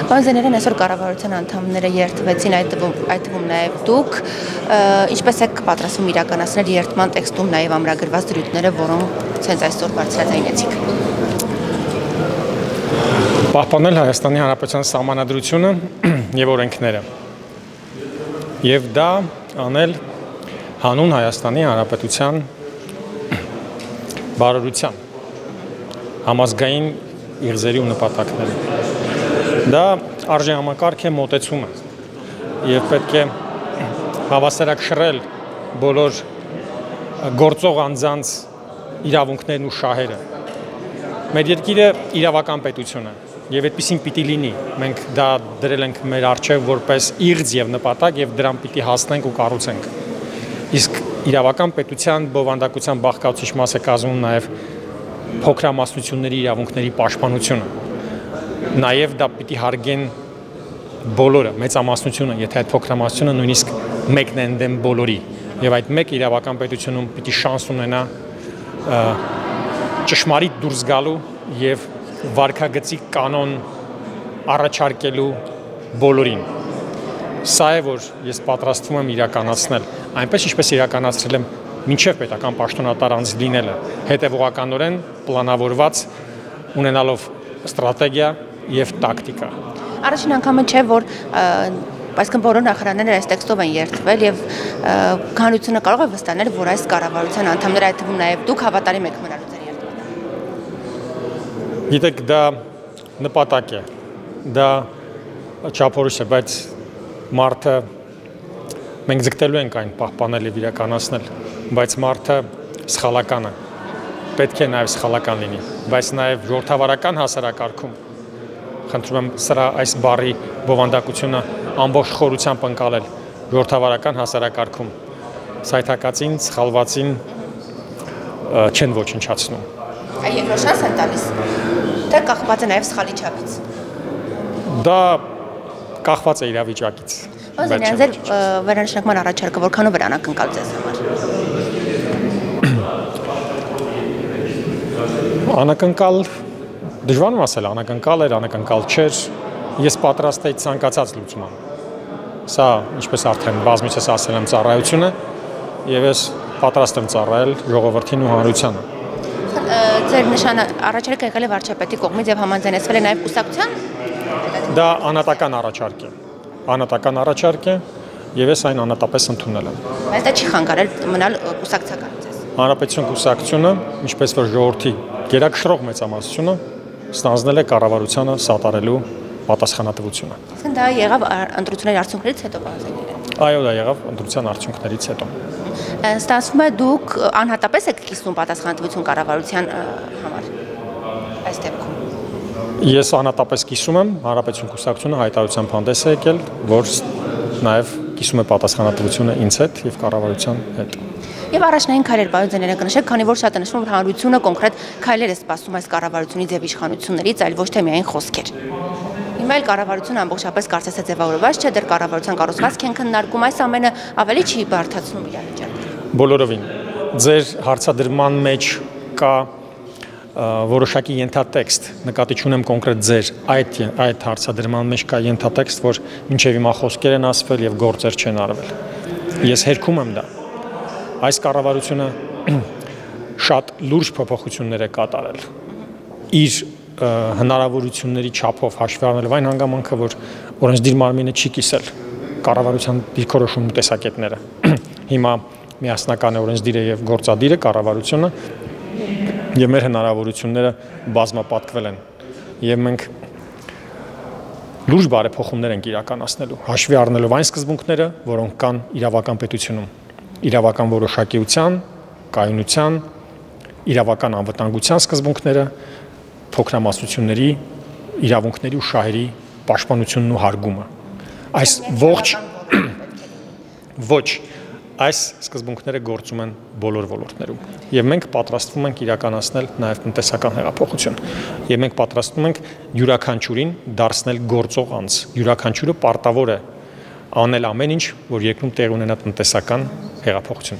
Բանզեներեն այսօր կառավարության անդամները երթվեցին, այդ թվում նաև դուք, ինչպես եք պատրաստվում իրականացնել երթման տեքստում նաև ամրագրված դրույթները, որոնք հենց այսօր բարձրաձայնեցիք։ Պահպանել Հայաստանի Հանրապետության սահմանադրությունը եւ օրենքները եւ դա անել հանուն Հայաստանի Հանրապետության բարօրության համազգային իղձերի ու նպատակների։ Դա արժեհամակարգ է, մոտեցում է եւ պետք է հավասարակշռել բոլոր գործող անձանց իրավունքներն ու շահերը։ Մեր երկիրը իրավական պետություն է եւ այդպեսին պիտի լինի։ Մենք դա դրել ենք մեր առջեւ որպես իղձ եւ նպատակ եւ դրան պիտի հասնենք ու կառուցենք։ Իսկ իրավական պետության բովանդակության բաղկացուցիչ մաս է կազմում նաեւ փոքրամասնությունների իրավունքների պաշտպանությունը։ Նաեւ դա պիտի հարգեն բոլորը, մեծամասնությունը, եթե այդ փոքրամասնությունը նույնիսկ մեկն է ընդդեմ բոլորի։ Եվ այդ մեկ իրավական պետությունում պիտի շանս ունենա ճշմարիտ դուրս գալու եւ վարքագծի կանոն առաջարկելու բոլորին։ Սա է, որ ես պատրաստվում եմ իրականացնել, այնպես ինչպես իրականացրել եմ մինչև պետական պաշտոնատար անձ լինելը, հետևողականորեն պլանավորված ունենալով ստրատեգիա եւ տակտիկա։ Առաջին անգամը չէ, որ այսինքն բոլոր նախարարները այս տեքստով են երթվել եւ քանությունը կարող է վստահել, որ այս կառավարության անդամները, այդ թվում նաեւ դուք հավատարիմ եք մնալու ձեր երթմանը։ Գիտեք, դա նպատակ է, դա չափորոշ է, բայց մարդը մենք ձգտելու ենք այն պահպանել եւ իրականացնել, բայց մարդը սխալական է, պետք է նաեւ սխալական լինի, բայց նաեւ ժողովրդավարական հասարակարգում խնդրում եմ սրա այս բառի բովանդակությունը ամբողջ խորությամբ ընկալել ժողովրդավարական հասարակարգում սայթակածին, սխալվածին չեն ոչնչացնում։ Երկրորդ շանս են տալիս, թե կախված է նաև սխալի չափից։ Դա կախված է իրավիճակից։ Բանզենյան, ձեր վերանշանակման առաջարկը որքանով էր անակնկալ ձեզ համար։ Անակնկալ դժվար ասել, անակնկալ էր, անակնկալ չէր, ես պատրաստ էի ցանկացած լուծման։ Սա, ինչպես արդեն բազմիցս ասել եմ, ծառայություն է, եւ ես պատրաստ եմ ծառայել ժողովրդին ու հանրությանը։ Ձեր առաջարկը եկել է վարչապետի կողմից եւ համաձայնեցվել է նաեւ կուսակցության։ Դա անհատական առաջարկ է։ Անհատական առաջարկ է եւ ես այն անհատապես ընդունել եմ։ Բայց դա չի խանգարել մնալ կուսակցական ձեզ։ Հանրապետություն կուսակցությունը, ինչպես որ ժողովրդի գերակշռող մեծամասնությունը ստանձնել է կառավարությանը սատարելու պատասխանատվությունը։ Դա եղավ ընտրությունների արդյունքներից հետո բանզեները։ Այո, դա եղավ ընտրության արդյունքներից հետո։ Ստացվում է դուք անհատապես եք կիսում պատասխանատվություն կառավարության համար այս դեպքում։ Ես անհատապես կիսում եմ, Հանրապետություն կուսակցությունը հայտարարությամբ հանդես է եկել, որ նաև կիսում է պատասխանատվությունը ինձ հետ եւ կառավարության հետ։ Եվ առաջնային քայլեր բանզեները կնշեք, քանի որ շատ է նշվում, որ հանրությունը կոնկրետ քայլեր է սպասում այս կառավարությունից եւ իշխանություններից, այլ ոչ թե միայն խոսքեր։ Հիմա էլ կառավարությունը ամբողջապես կարծես թե ձևավորված չէ, դեռ կառավարության կառուցվածք են քննարկում, այս ամենը ավելի չի բարդացնում իրավիճակը։ Բոլորովին։ Ձեր հարցադրման մեջ կա որոշակի ենթատեքստ, նկատի ունեմ կոնկրետ ձեր այդ հարցադրման մեջ կա ենթատեքստ, որ մինչև հիմա խոսքեր են ասվել եւ գործեր չեն արվել։ Ես հերքում եմ դա։ Այս կառավարությունը շատ լուրջ փոփոխություններ է կատարել իր հնարավորությունների չափով հաշվի առնելով այն հանգամանքը, որ օրենսդիր մարմինը չի կիսել կառավարության դիրքորոշում տեսակետները։ Հիմա միասնական է օրենսդիրը եւ գործադիրը կառավարությունը եւ մեր հնարավորությունները բազմապատկվել են եւ մենք լուրջ բարեփոխումներ ենք իրականացնելու հաշվի առնելով այն սկզբունքները, որոնք կան իրավական պետությունում, իրավական որոշակիության, կայունության, իրավական անվտանգության սկզբունքները, փոքրամասնությունների իրավունքների ու շահերի պաշտպանությունն ու հարգումը։ Այս ոչ այս սկզբունքները գործում են բոլոր ոլորտներում եւ մենք պատրաստվում ենք իրականացնել նաեւ տնտեսական հեղափոխություն եւ մենք պատրաստվում ենք յուրաքանչյուրին դարձնել գործող անձ յուրաքանչյուրը պարտավոր է անել ամեն ինչ որ երկրում տեղ ունենա տնտեսական հեղափոխություն